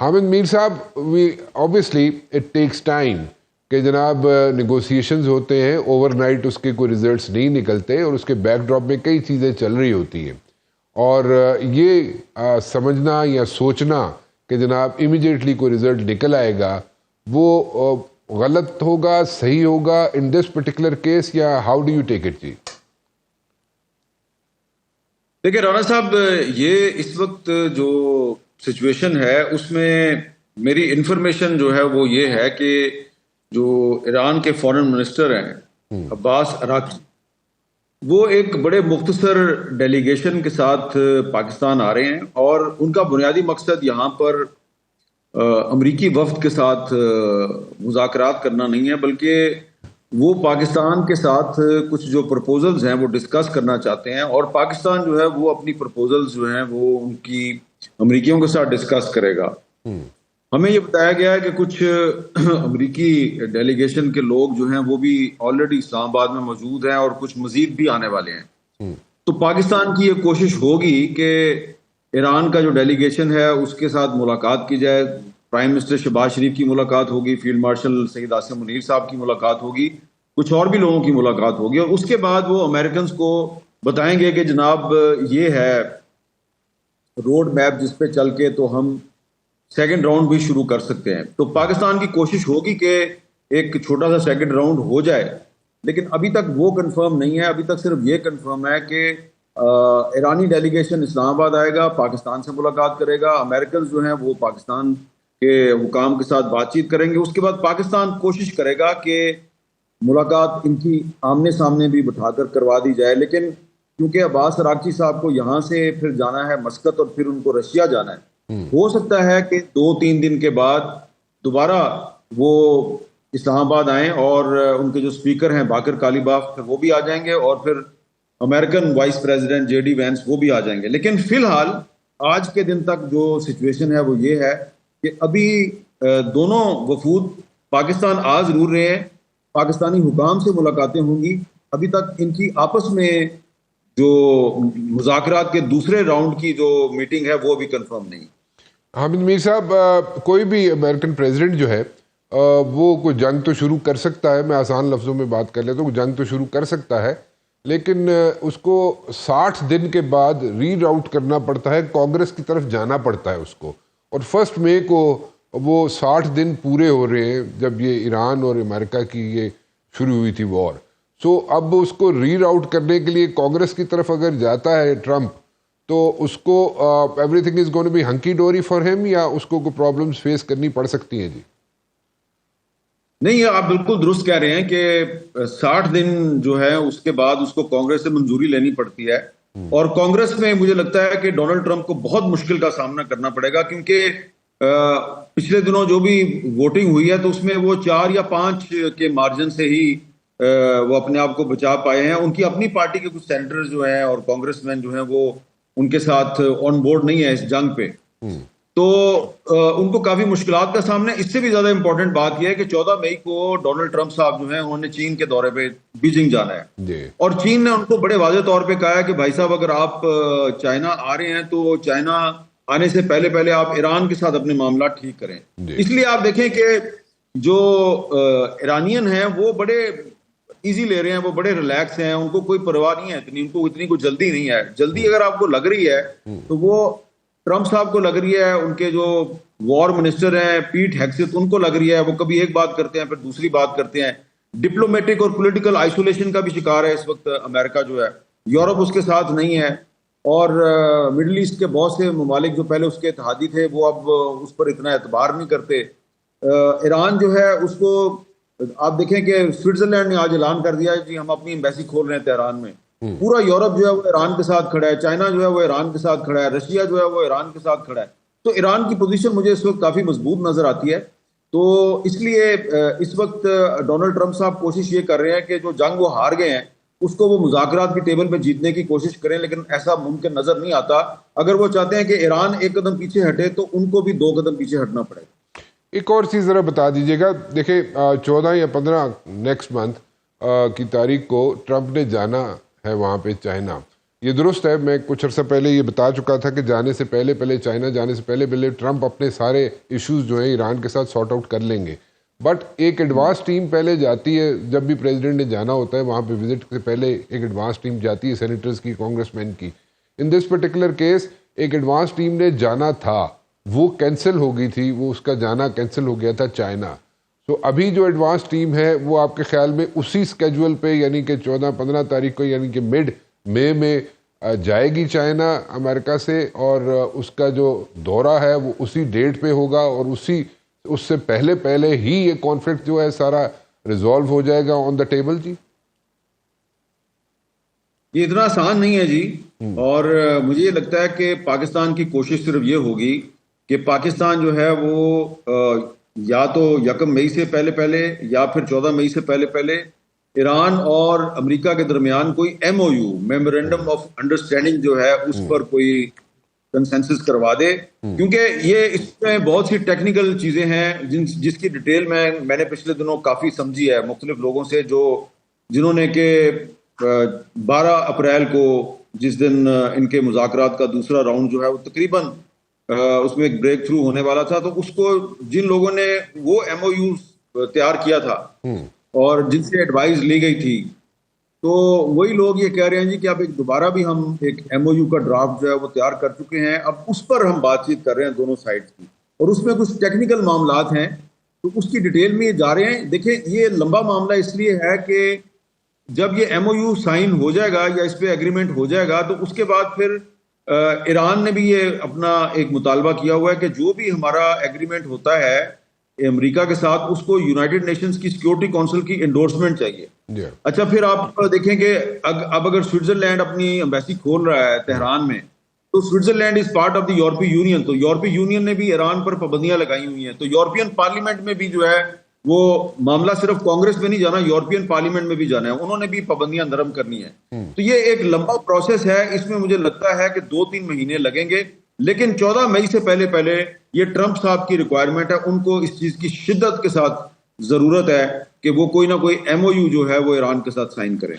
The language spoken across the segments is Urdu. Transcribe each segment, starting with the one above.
حامد میر صاحب، obviously it takes time کہ جناب نیگوسیشنز ہوتے ہیں، اوور نائٹ اس کے کوئی ریزلٹس نہیں نکلتے، اور اس کے بیک ڈراپ میں کئی چیزیں چل رہی ہوتی ہیں، اور یہ سمجھنا یا سوچنا کہ جناب امیڈیٹلی کوئی رزلٹ نکل آئے گا وہ غلط ہوگا، صحیح ہوگا ان دس پرٹیکولر کیس، یا how do you take it? جی دیکھیں رانا صاحب، یہ اس وقت جو سچویشن ہے اس میں میری انفارمیشن جو ہے وہ یہ ہے کہ جو ایران کے فارن منسٹر ہیں عباس عراقچی، وہ ایک بڑے مختصر ڈیلیگیشن کے ساتھ پاکستان آ رہے ہیں، اور ان کا بنیادی مقصد یہاں پر امریکی وفد کے ساتھ مذاکرات کرنا نہیں ہے، بلکہ وہ پاکستان کے ساتھ کچھ جو پرپوزلز ہیں وہ ڈسکس کرنا چاہتے ہیں، اور پاکستان جو ہے وہ اپنی پرپوزلز جو ہیں وہ ان کی امریکیوں کے ساتھ ڈسکس کرے گا۔ ہمیں یہ بتایا گیا ہے کہ کچھ امریکی ڈیلیگیشن کے لوگ جو ہیں وہ بھی آلریڈی اسلام آباد میں موجود ہیں، اور کچھ مزید بھی آنے والے ہیں۔ تو پاکستان کی یہ کوشش ہوگی کہ ایران کا جو ڈیلیگیشن ہے اس کے ساتھ ملاقات کی جائے، پرائم منسٹر شہباز شریف کی ملاقات ہوگی، فیلڈ مارشل سید عاصم منیر صاحب کی ملاقات ہوگی، کچھ اور بھی لوگوں کی ملاقات ہوگی، اور اس کے بعد وہ امریکنز کو بتائیں گے کہ جناب یہ ہے روڈ میپ جس پہ چل کے تو ہم سیکنڈ راؤنڈ بھی شروع کر سکتے ہیں۔ تو پاکستان کی کوشش ہوگی کہ ایک چھوٹا سا سیکنڈ راؤنڈ ہو جائے، لیکن ابھی تک وہ کنفرم نہیں ہے۔ ابھی تک صرف یہ کنفرم ہے کہ ایرانی ڈیلیگیشن اسلام آباد آئے گا، پاکستان سے ملاقات کرے گا، امریکنز جو ہیں وہ پاکستان کے حکام کے ساتھ بات چیت کریں گے، اس کے بعد پاکستان کوشش کرے گا کہ ملاقات ان کی آمنے سامنے بھی بٹھا کر کروا دی جائے۔ لیکن کیونکہ عباس عراقچی صاحب کو یہاں سے پھر جانا ہے مسقط، اور پھر ان کو رشیا جانا ہے، ہو سکتا ہے کہ 2-3 دن کے بعد دوبارہ وہ اسلام آباد آئیں، اور ان کے جو اسپیکر ہیں باقر کالیباف وہ بھی آ جائیں گے، اور پھر American vice president J D Vance وہ بھی آ جائیں گے۔ لیکن فی الحال آج کے دن تک جو سچویشن ہے وہ یہ ہے کہ ابھی دونوں وفود پاکستان آ ضرور رہے ہیں، پاکستانی حکام سے ملاقاتیں ہوں گی، ابھی تک ان کی آپس میں جو مذاکرات کے دوسرے راؤنڈ کی جو میٹنگ ہے وہ بھی کنفرم نہیں۔ حامد میر صاحب، کوئی بھی امریکن پریزیڈنٹ جو ہے وہ کوئی جنگ تو شروع کر سکتا ہے، میں آسان لفظوں میں بات کر لیتا ہوں، جنگ تو شروع کر سکتا ہے، لیکن اس کو 60 دن کے بعد ری راؤٹ کرنا پڑتا ہے، کانگریس کی طرف جانا پڑتا ہے اس کو، اور 1 مئی کو وہ 60 دن پورے ہو رہے ہیں جب یہ ایران اور امریکہ کی یہ شروع ہوئی تھی وار۔ سو اب اس کو ری راؤٹ کرنے کے لیے کانگریس کی طرف اگر جاتا ہے ٹرمپ تو اس کو everything is gone to be hunky dory for him, یا اس کو کوئی پرابلمس فیس کرنی پڑ سکتی ہیں؟ جی نہیں، آپ بالکل درست کہہ رہے ہیں کہ 60 دن جو ہے اس کے بعد اس کو کانگریس سے منظوری لینی پڑتی ہے، اور کانگریس میں مجھے لگتا ہے کہ ڈونلڈ ٹرمپ کو بہت مشکل کا سامنا کرنا پڑے گا، کیونکہ پچھلے دنوں جو بھی ووٹنگ ہوئی ہے تو اس میں وہ 4 یا 5 کے مارجن سے ہی وہ اپنے آپ کو بچا پائے ہیں۔ ان کی اپنی پارٹی کے کچھ سینیٹر جو ہیں اور کانگریس مین جو ہیں وہ ان کے ساتھ آن بورڈ نہیں ہے اس جنگ پہ، تو ان کو کافی مشکلات کا سامنا ہے۔ اس سے بھی زیادہ امپورٹنٹ بات یہ ہے کہ 14 مئی کو ڈونلڈ ٹرمپ صاحب جو ہیں انہوں نے چین کے دورے پہ بیجنگ جانا ہے، اور چین نے ان کو بڑے واضح طور پہ کہا ہے کہ بھائی صاحب اگر آپ چائنا آ رہے ہیں تو چائنا آنے سے پہلے آپ ایران کے ساتھ اپنے معاملات ٹھیک کریں۔ اس لیے آپ دیکھیں کہ جو ایرانین ہیں وہ بڑے ایزی لے رہے ہیں، وہ بڑے ریلیکس ہیں، ان کو کوئی پرواہ نہیں ہے، ان کو اتنی کوئی جلدی نہیں ہے۔ جلدی اگر آپ کو لگ رہی ہے تو وہ ٹرمپ صاحب کو لگ رہی ہے، ان کے جو وار منسٹر ہیں پیٹ ہیگسیت ان کو لگ رہی ہے، وہ کبھی ایک بات کرتے ہیں پھر دوسری بات کرتے ہیں۔ ڈپلومیٹک اور پولیٹیکل آئسولیشن کا بھی شکار ہے اس وقت امریکہ جو ہے، یورپ اس کے ساتھ نہیں ہے، اور مڈل ایسٹ کے بہت سے ممالک جو پہلے اس کے اتحادی تھے وہ اب اس پر اتنا اعتبار نہیں کرتے۔ ایران جو ہے اس کو آپ دیکھیں کہ سوئٹزرلینڈ نے آج اعلان کر دیا ہے جی ہم اپنی ایمبیسی کھول رہے ہیں تہران میں، پورا یورپ جو ہے وہ ایران کے ساتھ کھڑا ہے، چائنا جو ہے وہ ایران کے ساتھ کھڑا ہے، رشیا جو ہے وہ ایران کے ساتھ کھڑا ہے۔ تو ایران کی پوزیشن مجھے اس وقت کافی مضبوط نظر آتی ہے، تو اس لیے اس وقت ڈونلڈ ٹرمپ صاحب کوشش یہ کر رہے ہیں کہ جو جنگ وہ ہار گئے ہیں اس کو وہ مذاکرات کی ٹیبل پہ جیتنے کی کوشش کریں، لیکن ایسا ممکن نظر نہیں آتا۔ اگر وہ چاہتے ہیں کہ ایران 1 قدم پیچھے ہٹے تو ان کو بھی 2 قدم پیچھے ہٹنا پڑے گا۔ ایک اور چیز ذرا بتا دیجیے گا، دیکھیں 14 یا 15 نیکسٹ منتھ کی تاریخ کو ٹرمپ نے جانا ہے وہاں پہ چائنا، یہ درست ہے. میں کچھ عرصہ پہلے یہ بتا چکا تھا کہ جانے سے پہلے چائنا جانے سے پہلے ٹرمپ اپنے سارے ایشوز جو ہیں ایران کے ساتھ سارٹ آؤٹ کر لیں گے. بٹ ایک ایڈوانس ٹیم پہلے جاتی ہے, جب بھی پریزیڈنٹ نے جانا ہوتا ہے وہاں پہ وزٹ سے پہلے ایک ایڈوانس ٹیم جاتی ہے, سینیٹرز کی, کانگریس مین کی. ان دس پرٹیکولر کیس ایک ایڈوانس ٹیم نے جانا تھا, وہ کینسل ہو گئی تھی, وہ اس کا جانا کینسل ہو گیا تھا چائنا. سو ابھی جو ایڈوانس ٹیم ہے وہ آپ کے خیال میں اسی سکیجول پہ, یعنی کہ 14-15 تاریخ کو, یعنی کہ مڈ مئی میں جائے گی چائنا امریکہ سے, اور اس کا جو دورہ ہے وہ اسی ڈیٹ پہ ہوگا, اور اس سے پہلے ہی یہ کانفلکٹ جو ہے سارا ریزالو ہو جائے گا آن دا ٹیبل. جی یہ اتنا آسان نہیں ہے جی, اور مجھے یہ لگتا ہے کہ پاکستان کی کوشش صرف یہ ہوگی کہ پاکستان جو ہے وہ یا تو 1 مئی سے پہلے یا پھر 14 مئی سے پہلے ایران اور امریکہ کے درمیان کوئی MOU میمورینڈم آف انڈرسٹینڈنگ جو ہے اس پر کوئی کنسنسس کروا دے, کیونکہ یہ اس میں بہت سی ٹیکنیکل چیزیں ہیں جس کی ڈیٹیل میں نے پچھلے دنوں کافی سمجھی ہے مختلف لوگوں سے, جنہوں نے کہ 12 اپریل کو جس دن ان کے مذاکرات کا دوسرا راؤنڈ جو ہے وہ تقریباً اس میں ایک بریک تھرو ہونے والا تھا, تو اس کو جن لوگوں نے وہ MOU تیار کیا تھا اور جن سے ایڈوائز لی گئی تھی, تو وہی لوگ یہ کہہ رہے ہیں جی کہ اب ایک دوبارہ بھی ہم ایک MOU کا ڈرافٹ جو ہے وہ تیار کر چکے ہیں, اب اس پر ہم بات چیت کر رہے ہیں دونوں سائڈ کی, اور اس میں کچھ ٹیکنیکل معاملات ہیں تو اس کی ڈیٹیل میں یہ جا رہے ہیں. دیکھیں یہ لمبا معاملہ اس لیے ہے کہ جب یہ MOU سائن ہو جائے گا یا اس پہ ایگریمنٹ ہو جائے گا, تو اس کے بعد پھر ایران نے بھی یہ اپنا ایک مطالبہ کیا ہوا ہے کہ جو بھی ہمارا ایگریمنٹ ہوتا ہے امریکہ کے ساتھ اس کو یونائٹڈ نیشنز کی سیکورٹی کونسل کی انڈورسمنٹ چاہیے. اچھا پھر آپ دیکھیں کہ اب اگر سوئٹزرلینڈ اپنی ایمبیسی کھول رہا ہے تہران میں, تو Switzerland is part of the یورپی یونین, تو یورپی یونین نے بھی ایران پر پابندیاں لگائی ہوئی ہیں, تو یورپین پارلیمنٹ میں بھی جو ہے وہ معاملہ صرف کانگریس میں نہیں جانا, یورپین پارلیمنٹ میں بھی جانا ہے, انہوں نے بھی پابندیاں نرم کرنی ہے. تو یہ ایک لمبا پروسیس ہے, اس میں مجھے لگتا ہے کہ 2-3 مہینے لگیں گے, لیکن 14 مئی سے پہلے یہ ٹرمپ صاحب کی ریکوائرمنٹ ہے, ان کو اس چیز کی شدت کے ساتھ ضرورت ہے کہ وہ کوئی نہ کوئی MOU جو ہے وہ ایران کے ساتھ سائن کریں.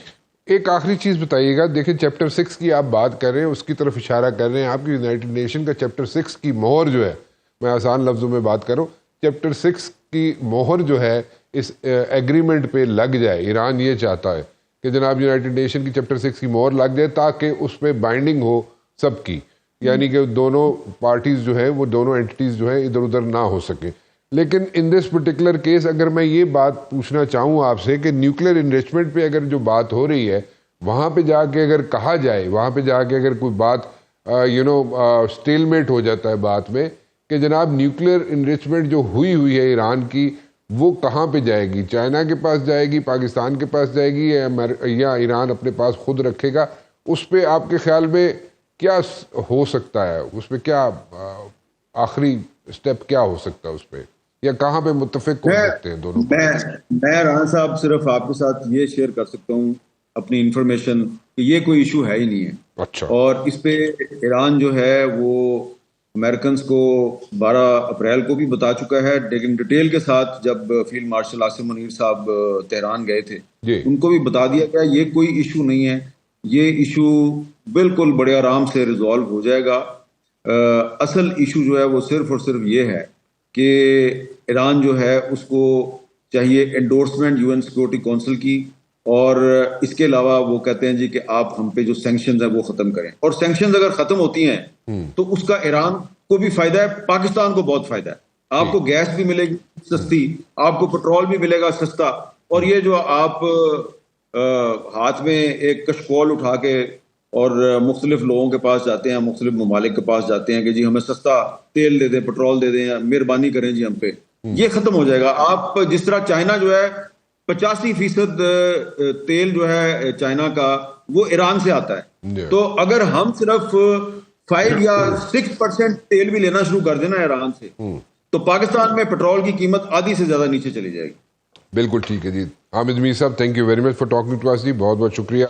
ایک آخری چیز بتائیے گا, دیکھیں چیپٹر 6 کی آپ بات کر رہے ہیں, اس کی طرف اشارہ کر رہے ہیں آپ کی یونائٹڈ نیشن کا چیپٹر 6 کی مہر جو ہے, میں آسان لفظوں میں بات کروں, چیپٹر 6 کی مہر جو ہے اس ایگریمنٹ پہ لگ جائے. ایران یہ چاہتا ہے کہ جناب یونائٹڈ نیشن کی چیپٹر 6 کی مہر لگ جائے تاکہ اس پہ بائنڈنگ ہو سب کی, یعنی کہ دونوں پارٹیز جو ہے وہ دونوں اینٹیز جو ہے ادھر ادھر نہ ہو سکیں. لیکن ان دس پرٹیکولر کیس اگر میں یہ بات پوچھنا چاہوں آپ سے کہ نیوکلیر انریچمنٹ پہ اگر جو بات ہو رہی ہے, وہاں پہ جا کے اگر کہا جائے, وہاں پہ جا کے اگر کوئی بات سٹیل میٹ ہو جاتا ہے بات میں کہ جناب نیوکلیر انریچمنٹ جو ہوئی ہے ایران کی, وہ کہاں پہ جائے گی؟ چائنا کے پاس جائے گی, پاکستان کے پاس جائے گی, یا ایران اپنے پاس خود رکھے گا؟ اس پہ آپ کے خیال میں کیا ہو سکتا ہے؟ اس پہ کیا آخری سٹیپ کیا ہو سکتا ہے اس پہ, یا کہاں پہ متفق ہو سکتے ہیں دونوں؟ میں رانا صاحب صرف آپ کے ساتھ یہ شیئر کر سکتا ہوں اپنی انفارمیشن کہ یہ کوئی ایشو ہے ہی نہیں ہے. اچھا. اور اس پہ ایران جو ہے وہ امریکنز کو 12 اپریل کو بھی بتا چکا ہے, لیکن ڈیٹیل کے ساتھ جب فیلڈ مارشل عاصم منیر صاحب تہران گئے تھے ان کو بھی بتا دیا گیا یہ کوئی ایشو نہیں ہے, یہ ایشو بالکل بڑے آرام سے ریزالو ہو جائے گا. اصل ایشو جو ہے وہ صرف اور صرف یہ ہے کہ ایران جو ہے اس کو چاہیے انڈورسمنٹ UN سیکورٹی کونسل کی, اور اس کے علاوہ وہ کہتے ہیں جی کہ آپ ہم پہ جو سینکشنز ہیں وہ ختم کریں, اور سینکشنز اگر ختم ہوتی ہیں تو اس کا ایران کو بھی فائدہ ہے, پاکستان کو بہت فائدہ ہے. آپ کو گیس بھی ملے گی سستی, آپ کو پیٹرول بھی ملے گا سستا, اور یہ جو آپ ہاتھ میں ایک کشکول اٹھا کے اور مختلف لوگوں کے پاس جاتے ہیں, مختلف ممالک کے پاس جاتے ہیں کہ جی ہمیں سستا تیل دے دیں, پیٹرول دے دیں, مہربانی کریں جی ہم پہ, یہ ختم ہو جائے گا. آپ جس طرح چائنا جو ہے 85% تیل جو ہے چائنا کا وہ ایران سے آتا ہے, تو اگر ہم صرف 5 یا 6% تیل بھی لینا شروع کر دینا ایران سے, تو پاکستان میں پیٹرول کی قیمت آدھی سے زیادہ نیچے چلی جائے گی. بالکل ٹھیک ہے جی. Hamid Mir sahab, thank you very much for talking to us جی, بہت بہت شکریہ.